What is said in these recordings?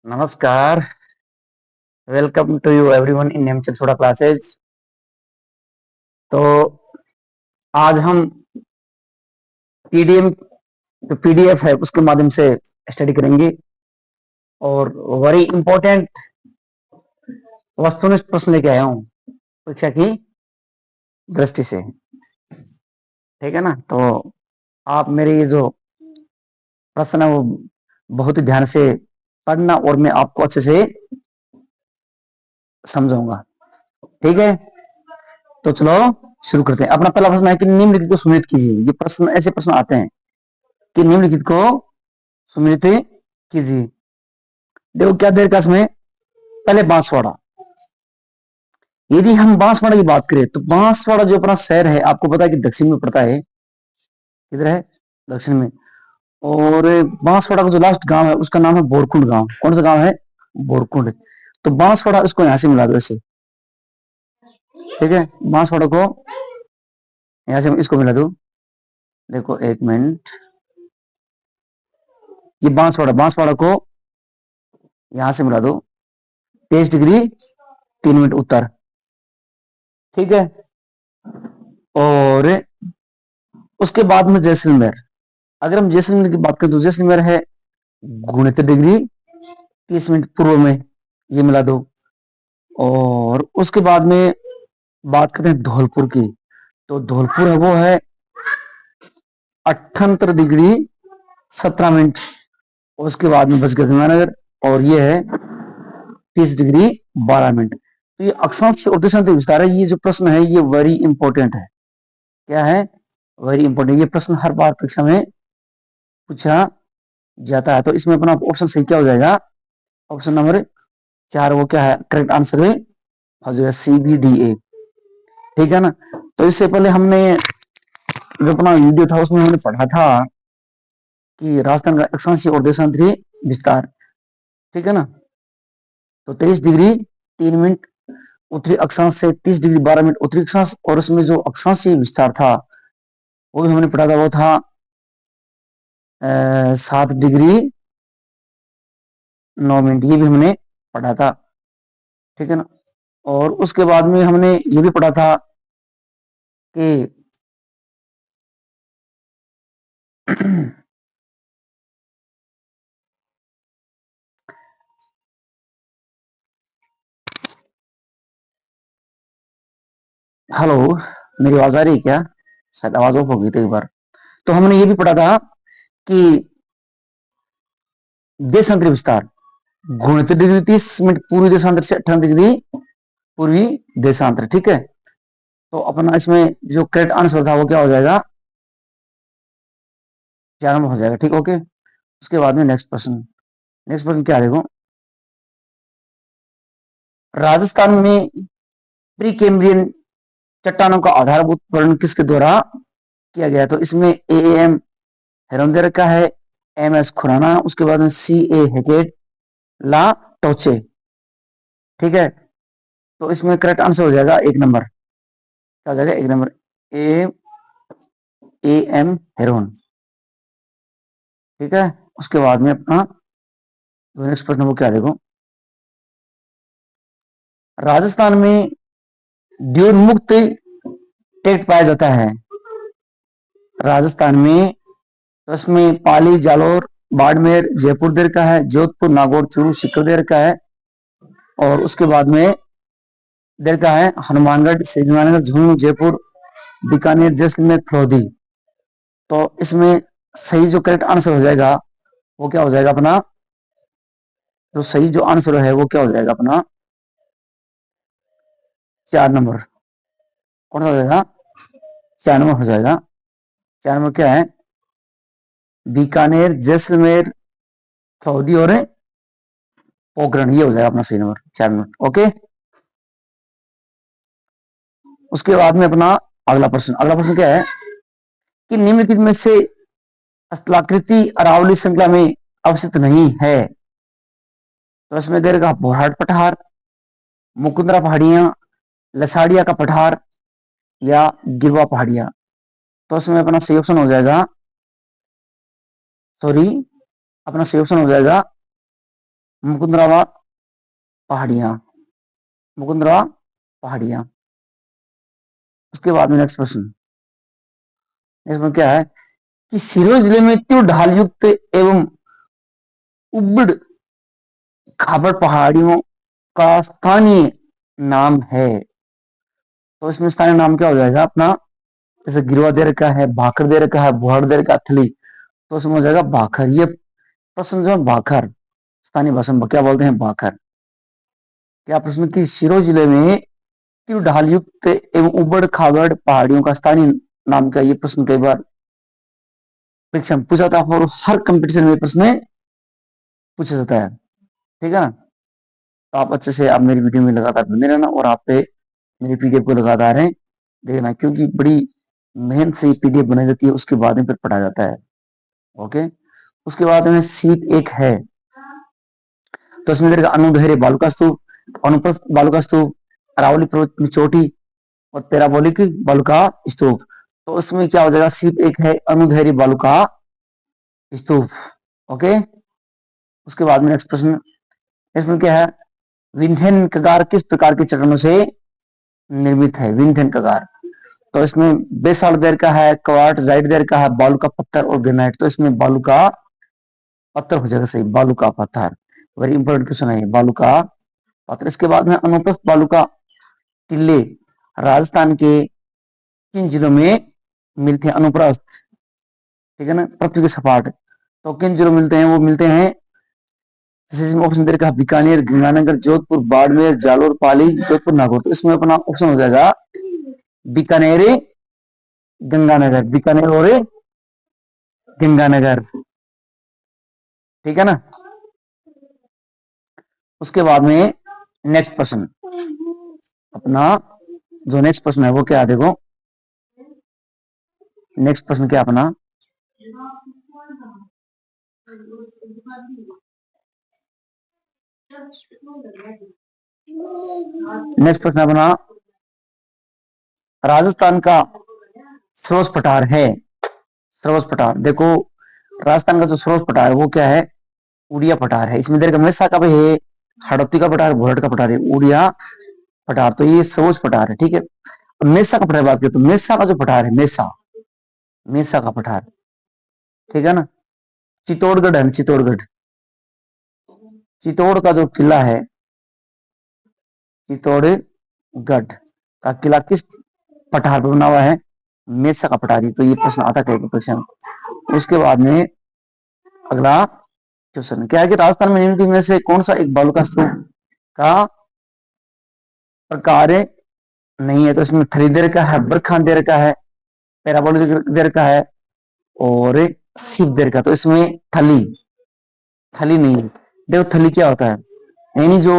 नमस्कार। Welcome to you everyone in Nemchand Sodha classes. तो आज हम पीडीएम जो पीडीएफ है उसके माध्यम से स्टडी करेंगे और वेरी इंपॉर्टेंट वस्तुनिष्ठ प्रश्न लेके आया हूँ परीक्षा की दृष्टि से। ठीक है ना। तो आप मेरे ये जो प्रश्न है वो बहुत ही ध्यान से पढ़ना और मैं आपको अच्छे से समझाऊंगा। ठीक है, तो चलो शुरू करते हैं। अपना पहला प्रश्न है कि निम्नलिखित को सुमेलित कीजिए। ये प्रश्न ऐसे प्रश्न आते हैं कि निम्नलिखित को सुमेलित कीजिए। देखो क्या देर का इसमें पहले बांसवाड़ा। यदि हम बांसवाड़ा की बात करें तो बांसवाड़ा जो अपना शहर है आपको पता है कि दक्षिण में पड़ता है। किधर है? दक्षिण में। और बांसवाड़ा का जो लास्ट गांव है उसका नाम है बोरकुंड गांव। कौन सा गांव है? बोरकुंड। तो बांसवाड़ा इसको यहां से मिला दो ऐसे। ठीक है, बांसवाड़ा को यहां से इसको मिला दो। देखो एक मिनट, ये बांसवाड़ा बांसवाड़ा को यहां से मिला दो 23 डिग्री 3 मिनट उत्तर। ठीक है, और उसके बाद में जैसलमेर। अगर हम जैसलमेर की बात करें तो जैसलमेर है 69 डिग्री 30 मिनट पूर्व में, ये मिला दो। और उसके बाद में बात करते हैं धौलपुर की। तो धौलपुर है वो है 78 डिग्री 17 मिनट। उसके बाद में बच गया गंगानगर और ये है 30 डिग्री 12 मिनट। तो ये अक्षांश और देशांतर विस्तार है। ये जो प्रश्न है ये वेरी इंपॉर्टेंट है। क्या है? Very important. ये प्रश्न हर बार परीक्षा में पूछा जाता है। तो इसमें अपना ऑप्शन सही क्या हो जाएगा? ऑप्शन नंबर 4 वो क्या है? करेक्ट आंसर है हो जाएगा CBDA। ठीक है ना। तो इससे पहले हमने जो अपना वीडियो था उसमें हमने पढ़ा था कि राजस्थान का अक्षांशीय और देशांतरी विस्तार। ठीक है ना। तो 23 डिग्री 3 मिनट उत्तरी अक्षांश से 30 डिग्री 12 मिनट उत्तरी अक्षांश, और उसमें जो अक्षांशीय विस्तार था वो भी हमने पढ़ा था, वो था 7 डिग्री 9 मिनट। ये भी हमने पढ़ा था। ठीक है ना। और उसके बाद में हमने ये भी पढ़ा था कि हेलो, मेरी आवाज आ रही है क्या? शायद आवाज ऑफ होगी तो एक बार। तो हमने ये भी पढ़ा था कि देशांतरी विस्तार 69 डिग्री 30 मिनट पूर्वी देशांतर से 58 डिग्री पूर्वी देशांतर। ठीक है। तो अपना इसमें जो करेक्ट आंसर था वो क्या हो जाएगा? 4 हो जाएगा। ठीक, ओके। उसके बाद में नेक्स्ट प्रश्न। नेक्स्ट प्रश्न क्या देखो, राजस्थान में प्री कैम्ब्रियन चट्टानों का आधारभूत वर्णन किसके द्वारा किया गया? तो इसमें AM हेरोन का है, MS खुराना, उसके बाद में CA हेकेट ला टोचे। ठीक है। तो इसमें करेक्ट आंसर हो जाएगा एक नंबर। क्या हो जाएगा? एक नंबर AM हेरोन। ठीक है। उसके बाद में अपना नेक्स्ट प्रश्न वो क्या देखो, राजस्थान में ड्यून मुक्त टेक्ट पाया जाता है। राजस्थान में तो इसमें पाली जालोर बाड़मेर जयपुर देर का है, जोधपुर नागौर चूरू सीकर देर का है, और उसके बाद में देर का है हनुमानगढ़ श्रीगंगानगर झुंझुनू जयपुर बीकानेर जैसलमेर फलौदी। तो इसमें सही जो करेक्ट आंसर हो जाएगा वो क्या हो जाएगा अपना? तो सही जो आंसर है वो क्या हो जाएगा अपना? 4 नंबर। कौन सा हो जाएगा? 4 नंबर हो जाएगा। 4 नंबर क्या है? बीकानेर जैसलमेर फलौदी और पोखरण। ये हो जाएगा अपना सही नंबर 4 नंबर। ओके। उसके बाद में अपना अगला प्रश्न। अगला प्रश्न क्या है कि निम्नलिखित में से स्थलाकृति अरावली श्रृंखला में अवस्थित नहीं है। तो इसमें देगा बोरहाट पठार, मुकुंदरा पहाड़ियां, लसाड़िया का पठार या गिरवा पहाड़ियां। तो इसमें अपना सही ऑप्शन हो जाएगा, सॉरी, अपना सही ऑप्शन हो जाएगा मुकुंदरावा पहाड़ियां, मुकुंदरावा पहाड़ियां। उसके बाद में नेक्स्ट प्रश्न, इसमें क्या है कि सिरोही जिले में तीव्र ढाल युक्त एवं उबड़ खाबड़ पहाड़ियों का स्थानीय नाम है। तो इसमें स्थानीय नाम क्या हो जाएगा अपना, जैसे गिरवा दे रखा है, भाखर दे रखा है, बुहाड़ दे रखा है, थली, तो उसमें हो जाएगा भाखर। ये प्रश्न जो है भाखर, स्थानीय भाषा में क्या बोलते हैं, भाखर। क्या प्रश्न की सिरोही जिले में तीव्र ढाल युक्त एवं उबड़ खाबड़ पहाड़ियों का स्थानीय नाम क्या, ये प्रश्न कई बार परीक्षा में पूछा था और हर कंपटीशन में प्रश्न पूछा जाता है, ठीक है ना। तो आप अच्छे से आप मेरी वीडियो में लगातार बने रहना और आप पे मेरी पीडीएफ को लगातार है देखना, क्योंकि बड़ी मेहनत से पीडीएफ बनाई जाती है, उसके बाद में फिर पढ़ा जाता है। ओके, उसके बाद में सीट एक है, तो इसमें देखिए अनुदैर्घ्य बालुका स्तूप, अनुप्रस्थ बालुका स्तूप, अरावली पर्वत की चोटी और पैराबोलिक बालुका स्तूप। तो उसमें क्या हो जाएगा, सीप एक है अनुदैर्घ्य बालुका स्तूप। ओके, उसके बाद में नेक्स्ट प्रश्न, इसमें क्या है, विंध्यन कगार किस प्रकार के चट्टानों से निर्मित है, विंध्यन कगार। तो इसमें बेसाल्ट देर का है, क्वार्टजाइट देर का है, बालू का पत्थर और ग्रेनाइट। तो इसमें बालू का पत्थर हो जाएगा सही, बालू का पत्थर। वेरी इंपॉर्टेंट क्वेश्चन है बालू का पत्थर। इसके बाद में अनुप्रस्थ बालू का टीले राजस्थान के किन जिलों में मिलते हैं, अनुप्रस्थ, ठीक है ना, पृथ्वी के सपाट। तो किन जिलों में मिलते हैं, वो मिलते हैं, जैसे इसमें ऑप्शन दे रखा है बीकानेर, गंगानगर, जोधपुर, बाड़मेर, जालोर, पाली, जोधपुर, नागौर। तो इसमें अपना ऑप्शन हो जाएगा बीकानेर, गंगानगर, बीकानेर और गंगानगर, ठीक है ना। उसके बाद में नेक्स्ट प्रश्न, अपना जो नेक्स्ट प्रश्न है वो क्या है, देखो नेक्स्ट प्रश्न क्या अपना, नेक्स्ट प्रश्न अपना, राजस्थान का सरोज पठार है, सरोज पठार देखो, राजस्थान का जो सरोज पठार है वो क्या है, उड़िया पठार है। इसमें देखो मेसा का भी है, हड़ौती का पठार, भोरट का पठार है, उड़िया पठार। तो ये सरोज पठार है, ठीक है। मेसा का पठार बात करें तो मेसा का जो पठार है, मेसा, मेसा का पठार, ठीक है ना। चित्तौड़गढ़ है, चित्तौड़गढ़, चित्तौड़ का जो किला है, चित्तौड़गढ़ का किला किस पठार पर बना हुआ है, मेसा का पठार। तो ये प्रश्न आता है परीक्षा में। उसके बाद में अगला क्वेश्चन क्या है कि राजस्थान में निम्नलिखित में से कौन सा एक बालू का स्तूप का प्रकार नहीं है। तो इसमें थली दे रखा है, बरखान दे रखा है, पैराबोलिक दे रखा है और शिव दे रखा। तो इसमें थली, थली नहीं है। देखो थली क्या होता है, यानी जो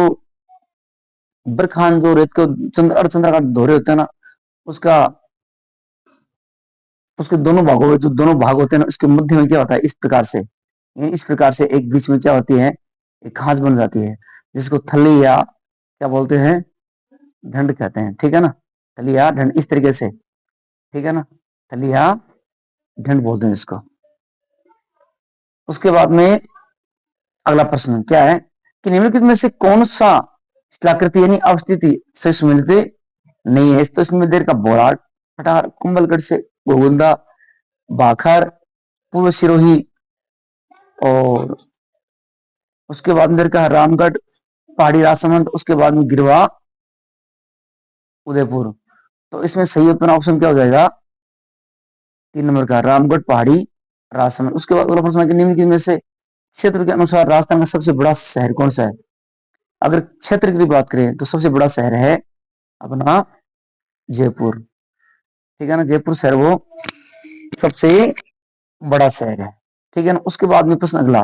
बरखान जो रेत को चंद्र अर्धचंद्र का दोहरे होते हैं ना, उसका, उसके दोनों भागों में जो दोनों भाग होते हैं ना, उसके मध्य में क्या होता है, इस प्रकार से, इस प्रकार से एक बीच में क्या होती है, एक घास बन जाती है, जिसको थली या क्या बोलते हैं, ढंड कहते हैं, ठीक है ना। थली या ढंड इस तरीके से, ठीक है ना, थली या ढंड बोलते हैं इसको। उसके बाद में अगला प्रश्न क्या है कि निम्नलिखित में से कौन सा शिलाकृति यानी अवस्थिति से सुमिलित नहीं है। तो इसमें देर का बोराट पठार, कुंभलगढ़ से गोविंदा, बाखर, पूर्व सिरोही और उसके बाद में देर का रामगढ़ पहाड़ी राजसमंद, उसके बाद में गिरवा उदयपुर। तो इसमें सही अपना ऑप्शन क्या हो जाएगा, 3 नंबर का रामगढ़ पहाड़ी राजसमंद। उसके बाद अगला प्रश्न है कि निम्नलिखित में से क्षेत्र के अनुसार राजस्थान का सबसे बड़ा शहर कौन सा है। अगर क्षेत्र की बात करें तो सबसे बड़ा शहर है अपना जयपुर, ठीक है ना, जयपुर शहर वो सबसे बड़ा शहर है, ठीक है ना। उसके बाद में प्रश्न अगला,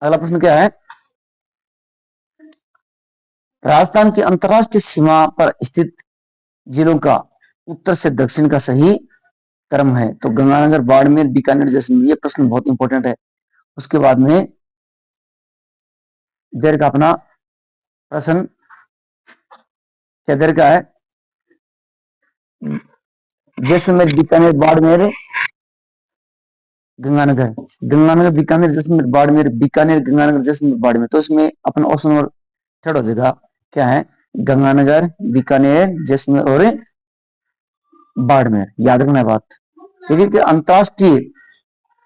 अगला प्रश्न क्या है, राजस्थान की अंतरराष्ट्रीय सीमा पर स्थित जिलों का उत्तर से दक्षिण का सही क्रम है। तो गंगानगर, बाड़मेर, बीकानेर, जैसलमेर। ये प्रश्न बहुत इंपॉर्टेंट है। उसके बाद में देर का अपना प्रश्न क्या देर का है, जैसलमेर, बीकानेर, बाड़मेर, गंगानगर, गंगानगर, बीकानेर, जैसलमेर, बाड़मेर, बीकानेर, गंगानगर, जैसलमेर, बाड़मेर। तो इसमें अपना ऑप्शन नंबर थर्ड हो जाएगा, क्या है, गंगानगर, बीकानेर, जैसलमेर और बाड़मेर। याद रखना है बात। ठीक है कि अंतरराष्ट्रीय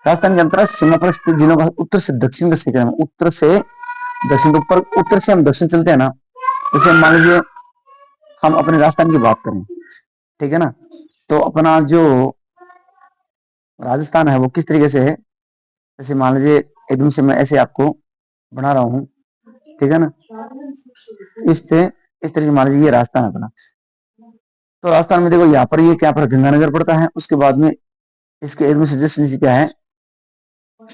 राजस्थान के अंतरराष्ट्रीय सीमा पर स्थित जिलों का उत्तर से दक्षिण का सही क्रम, उत्तर से दक्षिण, तो ऊपर उत्तर से हम दक्षिण चलते हैं ना, जैसे मान लीजिए हम अपने राजस्थान की बात करें, ठीक है ना, तो अपना जो राजस्थान है वो किस तरीके से है, जैसे मान लीजिए एकदम से मैं ऐसे आपको बना रहा हूँ, ठीक है ना, इस तरह से मान लीजिए ये राजस्थान अपना। तो राजस्थान में देखो यहाँ पर ये क्या पर गंगानगर पड़ता है, उसके बाद में इसके एकदम से जस्ट नीचे क्या है,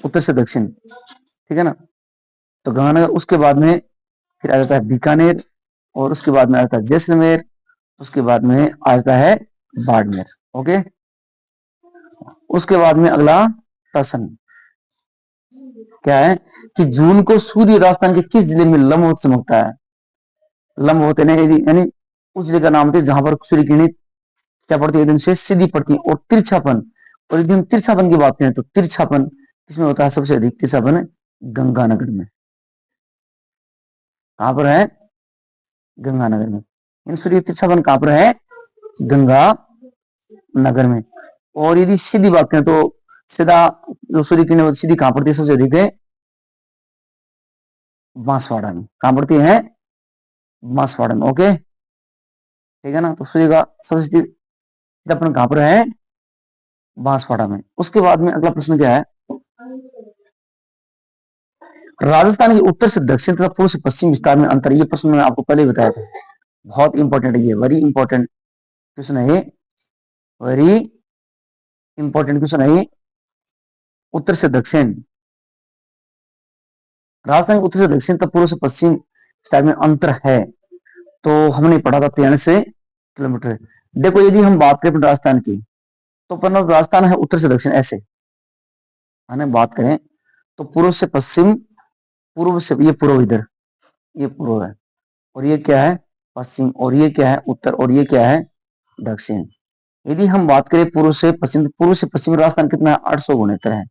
उत्तर से दक्षिण, ठीक है ना। तो गंगानगर, उसके बाद में फिर आ जाता है बीकानेर, और उसके बाद में आ जाता है जैसलमेर, उसके बाद में आ जाता है बाड़मेर। ओके, उसके बाद में अगला प्रश्न क्या है कि जून को सूर्य राजस्थान के किस जिले में लंबवत चमकता है। लंबवत यानी उस जिले का नाम होता है जहां पर सूर्य किरणें क्या पड़ती है, एकदम से सीधी पड़ती है। और तिरछापन, और यदि हम तिरछापन की बात करें तो तिरछापन किसमें होता है, सबसे अधिक तिरछापन गंगानगर में। कहां पर है, गंगानगर में। इन सूर्य तिरछापन कहां पर है, गंगा नगर में। और यदि सीधी बात करें तो सीधा जो सूर्य किरणें सीधी कहां पड़ती है, सबसे अधिक है बांसवाड़ा में। कहां पड़ती है, बांसवाड़ा में। ओके, ठीक है ना। तो सूर्य का सबसे सीधापन कहां पर है, बांसवाड़ा में। उसके बाद में अगला प्रश्न क्या है, राजस्थान के उत्तर से दक्षिण तथा पूर्व से पश्चिम विस्तार में अंतर। ये प्रश्न मैंने आपको पहले बताया था, बहुत इंपॉर्टेंट है ये, वेरी इंपॉर्टेंट क्वेश्चन है ये, वेरी इंपॉर्टेंट क्वेश्चन है ये। उत्तर से दक्षिण, राजस्थान के उत्तर से दक्षिण तथा पूर्व से पश्चिम विस्तार में अंतर है, तो हमने पढ़ा था 93 किलोमीटर। देखो यदि हम बात करें राजस्थान की, तो राजस्थान है उत्तर से दक्षिण ऐसे, है बात करें तो पूर्व से पश्चिम, पूर्व से ये पूर्व, इधर ये पूर्व है, और ये क्या है, पश्चिम, और ये क्या है, उत्तर, और ये क्या है, दक्षिण। यदि हम बात करें पूर्व से पश्चिम, पूर्व से पश्चिम राजस्थान कितना है, 869 है,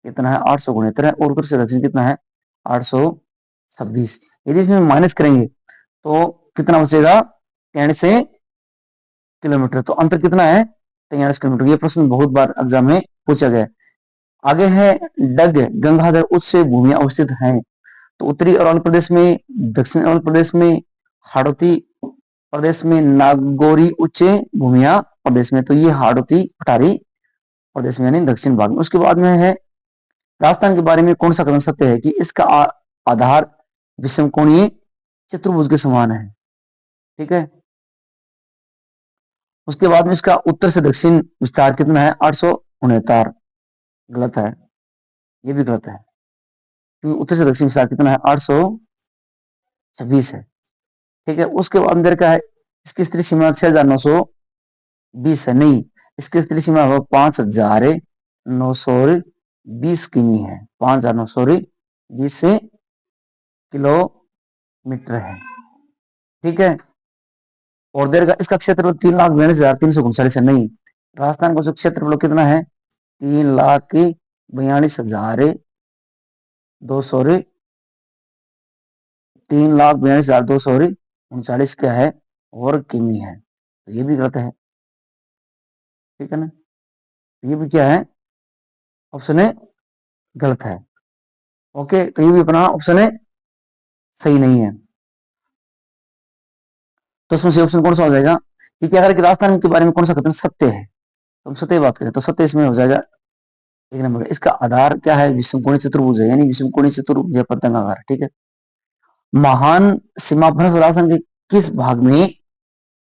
कितना है, 869 है। और उत्तर से दक्षिण कितना है, 826। यदि इसमें माइनस करेंगे तो कितना बचेगा, 93 किलोमीटर। तो अंतर कितना है, 93 किलोमीटर। ये प्रश्न बहुत बार एग्जाम में पूछा गया। आगे है डग गंगाधर उच्च भूमियां अवस्थित हैं, तो उत्तरी अरुणाचल प्रदेश में, दक्षिण अरुणाचल प्रदेश में, हाड़ौती प्रदेश में, नागौरी उच्च भूमिया प्रदेश में। तो ये हाड़ौती पठारी प्रदेश में, यानी दक्षिण भाग में। उसके बाद में है राजस्थान के बारे में कौन सा कथन सत्य है, कि इसका आधार विषमकोणीय चतुर्भुज के समान है, ठीक है। उसके बाद में इसका उत्तर से दक्षिण विस्तार कितना है, 869, गलत है, ये भी गलत है, क्योंकि उत्तर से दक्षिण विस्तार कितना है, 826 है, ठीक है। उसके बाद अंदर का है, इसकी स्त्री सीमा 6920 है, नहीं, इसकी स्त्री सीमा 5920 किमी है, 5920 किलोमीटर है, ठीक है। और देर का इसका क्षेत्रफल 3,42,339 है, नहीं, राजस्थान का जो क्षेत्रफल कितना है, 3,42,200, 3,42,239 क्या है, वर्ग किमी है। तो ये भी गलत है, ठीक है ना, ये भी क्या है, ऑप्शन है गलत है। ओके, तो ये भी अपना ऑप्शन है सही नहीं है। तो इसमें से ऑप्शन कौन सा हो जाएगा, कि क्या अगर राजस्थान के बारे में कौन सा कथन सत्य है, तो हम सत्य बात करें तो सत्य इसमें हो जाएगा 1 नंबर। इसका आधार क्या है, विषमकोणीय चतुर्भुज है, यानी विषमकोणीय चतुर्भुज या पतंगाकार, ठीक है। महान सीमा भ्रंश राजस्थान के किस भाग में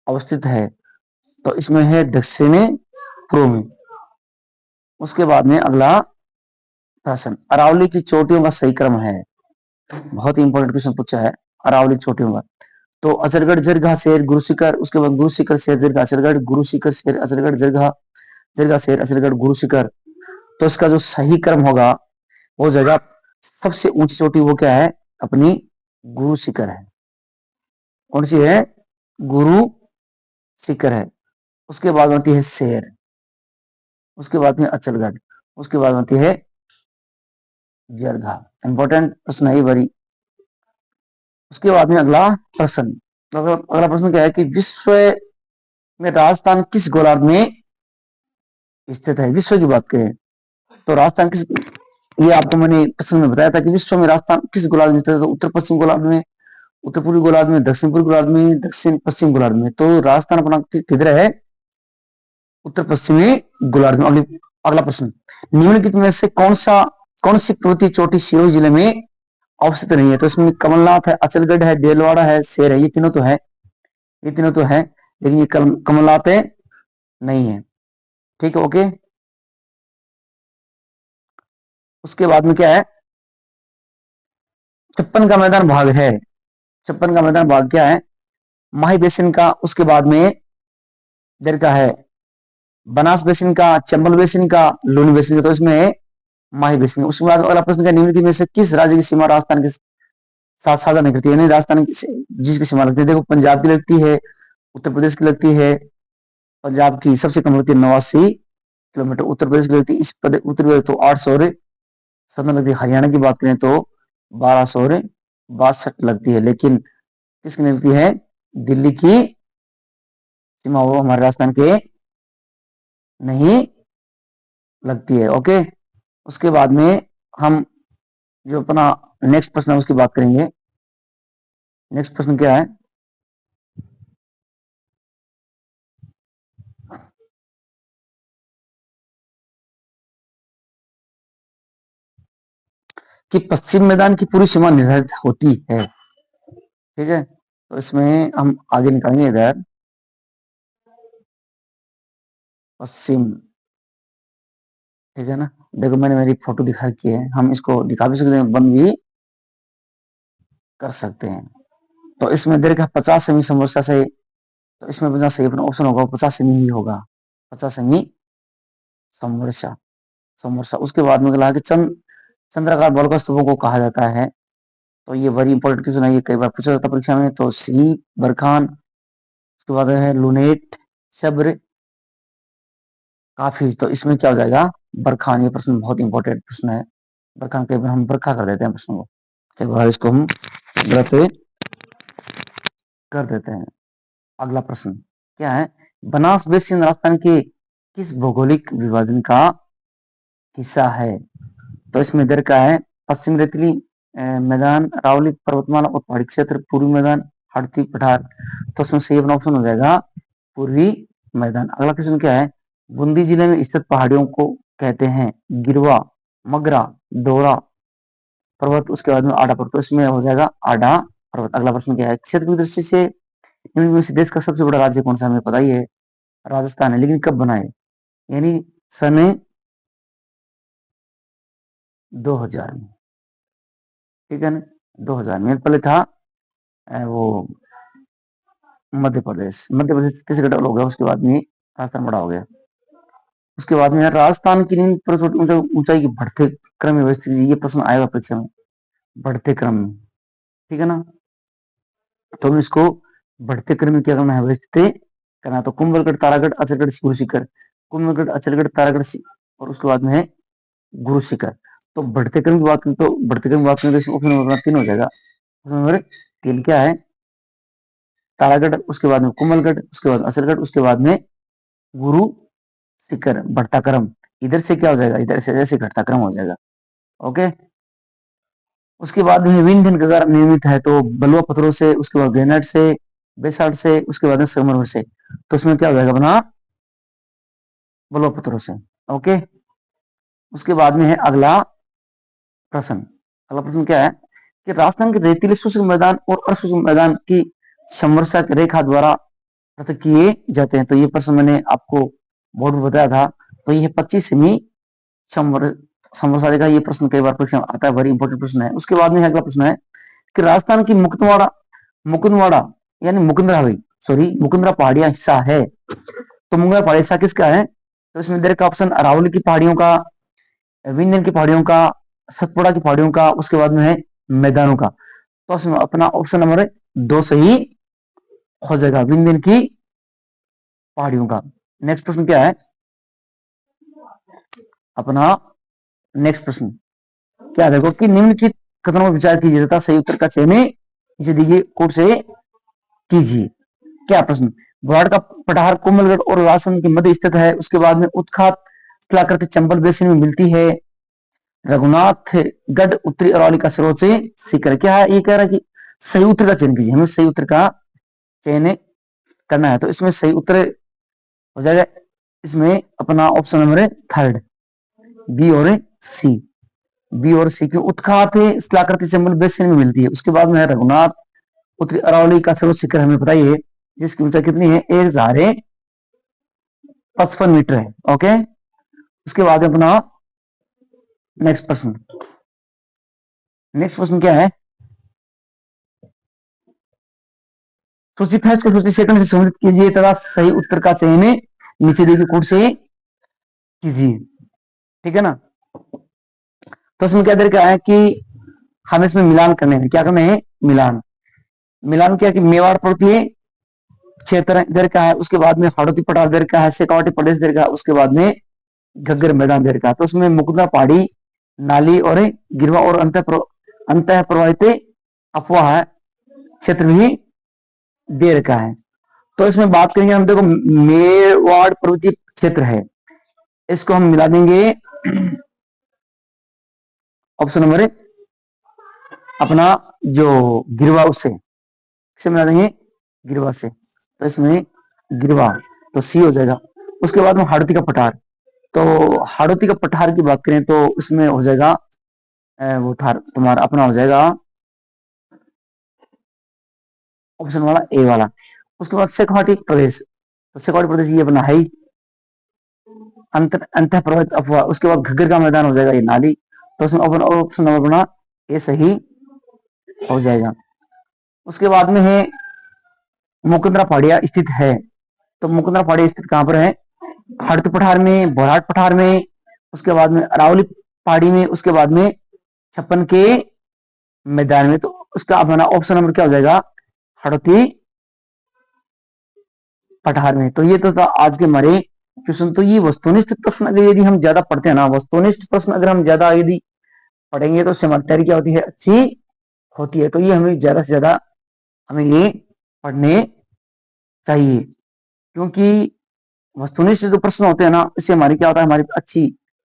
अवस्थित है, तो इसमें है दक्षिण पूर्व में। उसके बाद में अगला प्रश्न, अरावली की चोटियों का सही क्रम है, बहुत ही इंपॉर्टेंट क्वेश्चन पूछा है, अरावली चोटियों का। तो अचलगढ़ जरगा शेर गुरु शिखर, उसके बाद गुरु शिखर शेर जरगा अचलगढ़, गुरु शिखर शेर अचलगढ़ जरगा जरगा शेर अचलगढ़ गुरु शिखर। तो इसका जो सही क्रम होगा वो जगह, सबसे ऊंची चोटी वो क्या है, अपनी गुरु शिखर है। कौन सी है, गुरु शिखर है। उसके बाद होती है शेर, उसके बाद में अचलगढ़, उसके बाद होती है जरघा। इंपॉर्टेंट प्रश्न है ये बड़ी। उसके बाद में अगला प्रश्न, तो अगला प्रश्न क्या है कि विश्व में राजस्थान किस गोलार्ध में स्थित है? विश्व की बात करें तो राजस्थान किस, ये आपको मैंने प्रश्न में बताया था कि विश्व में राजस्थान किस गोलार्ध में स्थित है, तो उत्तर पश्चिम गोलार्ध में, उत्तर पूर्वी गोलार्ध में, दक्षिण पूर्वी गोलार्ध में, दक्षिण पश्चिम गोलार्ध में। तो राजस्थान अपना किधर है? उत्तर पश्चिमी गोलार्ध में। अगला प्रश्न, निम्नलिखित में से कौन सी पर्वतीय चोटी सिरोही जिले में अवस्थित नहीं है? तो इसमें कमलनाथ है, अचलगढ़ है, देलवाड़ा है, शेर है। ये तीनों तो है, ये तीनों तो है, लेकिन ये कमलनाथ है नहीं है। ठीक है, ओके। उसके बाद में क्या है? छप्पन का मैदान भाग है। छप्पन का मैदान भाग क्या है? माही बेसिन का, उसके बाद में इधर का है बनास बेसिन का, चंबल बेसिन का, लूनी बेसिन का। तो इसमें माही बेसिन। उसके बाद अगला प्रश्न क्या, निम्नलिखित में से किस राज्य की सीमा राजस्थान के साथ साझा नहीं करती है? यानी राजस्थान की जिसकी सीमा लगती है, देखो पंजाब की लगती है, उत्तर प्रदेश की लगती है। पंजाब की सबसे कम लगती है 89 किलोमीटर, उत्तर प्रदेश की लगती है उत्तर प्रदेश तो 800 लगती है। हरियाणा की बात करें तो 1262 लगती है। लेकिन किसकी लगती है? दिल्ली की सीमा वो हमारे राजस्थान के नहीं लगती है। ओके। उसके बाद में हम जो अपना नेक्स्ट प्रश्न है उसकी बात करेंगे। नेक्स्ट प्रश्न क्या है कि पश्चिम मैदान की पूरी सीमा निर्धारित होती है। ठीक है, तो इसमें हम आगे निकालेंगे इधर पश्चिम। ठीक है ना, देखो मैंने मेरी फोटो दिखा रखी है, हम इसको दिखा भी सकते हैं, बंद भी कर सकते हैं। तो इसमें देखा 50 सेमी समोसा से, तो इसमें अपना सही अपना ऑप्शन होगा 50 सेमी ही होगा। 50 सेमी समवर्षा, समवर्षा। उसके बाद में अगला है कि चंद्राकार बल का स्तूपों को कहा जाता है। तो ये बड़ी इंपॉर्टेंट क्वेश्चन है, ये कई बार पूछा जाता है परीक्षा में। तो सी बरखान, उसके बाद है लूनेट, सब्र, काफी। तो इसमें क्या हो जाएगा? बरखान। ये प्रश्न बहुत इंपॉर्टेंट प्रश्न है। बरखान कई बार हम बरखा कर देते हैं प्रश्न को, कई बार इसको हम गलत कर देते हैं। अगला प्रश्न क्या है? बनास बेसिन राजस्थान के किस भौगोलिक विभाजन का हिस्सा है? तो इसमें इधर का है पश्चिम रेतीली मैदान, अरावली पर्वतमाला और पहाड़ी क्षेत्र, पूर्वी मैदान, हड़ती पठार। तो उसमें सही अपना ऑप्शन हो जाएगा पूर्वी मैदान। अगला क्वेश्चन क्या है? बूंदी जिले में स्थित पहाड़ियों को कहते हैं गिरवा, मगरा, डोरा पर्वत, उसके बाद में आडा पर्वत। तो इसमें हो जाएगा आडा पर्वत। अगला प्रश्न क्या है? क्षेत्र की दृष्टि से इनमें से देश का सबसे बड़ा राज्य कौन सा? हमें पता ही है राजस्थान है, लेकिन कब बना है? यानी सन 2000 में। ठीक है ना, 2000 में। पहले था वो मध्य प्रदेश छत्तीसगढ़ हो गया, उसके बाद में राजस्थान बड़ा हो गया। उसके बाद में राजस्थान की नींव पर ऊंचाई की बढ़ते क्रम में व्यवस्थित कीजिए। ये प्रश्न आएगा परीक्षा में, बढ़ते क्रम में। ठीक है ना, तो हम इसको बढ़ते क्रम में क्या करना है? व्यवस्थित करना। तो कुंभलगढ़, तारागढ़, अचलगढ़, गुरु शिखर। कुंभलगढ़, अचलगढ़, तारागढ़ और उसके बाद में है गुरु शिखर। तो बढ़ते क्रम की बात करें तो बढ़ते क्रम की बात करें तो ऑप्शन नंबर 3 हो जाएगा। ऑप्शन नंबर 3 क्या है? तारागढ़, उसके बाद में कुंभलगढ़, उसके बाद अचलगढ़, उसके बाद में गुरु शिखर। बढ़ता क्रम इधर से क्या हो जाएगा? इधर से जैसे घटता क्रम हो जाएगा। ओके। उसके बाद में विंध्यन गगार निर्मित है तो बलुआ पत्थरों से, उसके बाद ग्रेनाइट से, बेसाल्ट से, उसके बाद संगमरमर से। तो उसमें क्या हो जाएगा अपना? बलुआ पत्थरों से। ओके। उसके बाद में है अगला प्रश्न। अगला प्रश्न क्या है कि राजस्थान के रेतीले शुष्क मैदान और अशुष्क मैदान की समवर्षा रेखा द्वारा पृथक किए जाते हैं। तो ये प्रश्न मैंने आपको बोर्ड में बताया था। तो ये 25 सेमी समवर्षा रेखा। ये प्रश्न कई बार परीक्षा में आता है, बड़ी इंपॉर्टेंट प्रश्न है। उसके बाद में अगला प्रश्न है कि राजस्थान की मुकुंदवाड़ा यानी मुकुंदरा भाई, सॉरी मुकुंदरा पहाड़ियां हिस्सा है। तो मुकुंदरा पहाड़ी हिस्सा किसका है? तो इसमें इधर का ऑप्शन अरावली की पहाड़ियों का, विंध्यन की पहाड़ियों का, सतपुड़ा की पहाड़ियों का, उसके बाद में है मैदानों का। तो उसमें अपना ऑप्शन नंबर 2 सही हो जाएगा, विंध्यन की पहाड़ियों का। नेक्स्ट प्रश्न क्या है? अपना नेक्स्ट प्रश्न क्या देखो कि निम्नलिखित कथनों पर विचार कीजिए तथा सही उत्तर का चयन इसे दिए कोड से कीजिए। क्या प्रश्न, बुराड़ का पठार कोमलगढ़ और रासन के मध्य स्थित है। उसके बाद में उत्खात स्थलाकृति चंबल बेसिन में मिलती है। रघुनाथ गढ़ उत्तरी अरवली का सर्वोच्च शिखर क्या है। ये कह रहा है कि सही उत्तर का चयन कीजिए, हमें सही उत्तर का चयन करना है। तो इसमें सही उत्तर हो जाएगा इसमें अपना ऑप्शन नंबर थर्ड, बी और सी। बी और सी क्यों, उत्खात स्थलाकृति चंबल बेसिन में मिलती है। उसके बाद में है रघुनाथ उत्तरी अरवली का सर्वोच्च शिखर हमें पता ही है, जिसकी ऊंचाई कितनी है 1055 मीटर है। ओके, उसके बाद अपना नेक्स्ट प्रश्न, नेक्स्ट प्रश्न क्या है, सूची फर्स्ट को सूची सेकंड से संबंधित कीजिए तथा सही उत्तर का चयन नीचे दिए कोड से कीजिए। ठीक है ना। तो इसमें क्या दे रखा है कि हमें इसमें मिलान करने हैं। क्या करना है, मिलान। मिलान क्या कि मेवाड़ पर्वतीय क्षेत्र दे रखा है, उसके बाद में हाड़ौती पठार दे रखा है, शेखावाटी प्रदेश दे रखा है, उसके बाद में घग्गर मैदान दे रखा है। तो उसमें मुकुंदा पहाड़ी, नाली और गिरवा और अंत प्रवाहित अफवाह क्षेत्र भी दे रखा है। तो इसमें बात करेंगे हम, देखो मेवाड़ पर्वतीय क्षेत्र है, इसको हम मिला देंगे ऑप्शन नंबर अपना जो गिरवा उससे, किसे मिला देंगे, गिरवा से। तो इसमें गिरवा तो सी हो जाएगा। उसके बाद में हाड़ौती का पठार, तो हाड़ौती का पठार की बात करें तो उसमें हो जाएगा वो थार तुम्हारा अपना हो जाएगा ऑप्शन वाला ए वाला। उसके बाद शेखावाटी प्रदेश, तो शेखावाटी प्रदेश ये अपना है ही अंत प्रवाहित अफवाह। उसके बाद घग्गर का मैदान हो जाएगा ये नाली। तो उसमें ऑप्शन नंबर अपना ए सही हो जाएगा। उसके बाद में है मुकुंदरा पहाड़िया स्थित है, तो मुकुंदरा पहाड़िया स्थित कहां पर है, हड़त पठार में, बोराट पठार में, उसके बाद में अरावली पहाड़ी में, उसके बाद में छप्पन के मैदान में। तो उसका अपना ऑप्शन नंबर क्या हो जाएगा, हड़ती पठार में। तो ये तो था आज के हमारे क्वेश्चन। तो ये वस्तुनिष्ठ प्रश्न अगर यदि हम ज्यादा पढ़ते हैं ना, वस्तुनिष्ठ प्रश्न अगर हम ज्यादा यदि पढ़ेंगे तो समझदारी क्या होती है, अच्छी होती है। तो ये हमें ज्यादा से ज्यादा हमें ये पढ़ने चाहिए, क्योंकि वस्तुनिष्ठ जो प्रश्न होते हैं ना, इससे हमारी क्या होता है, हमारी अच्छी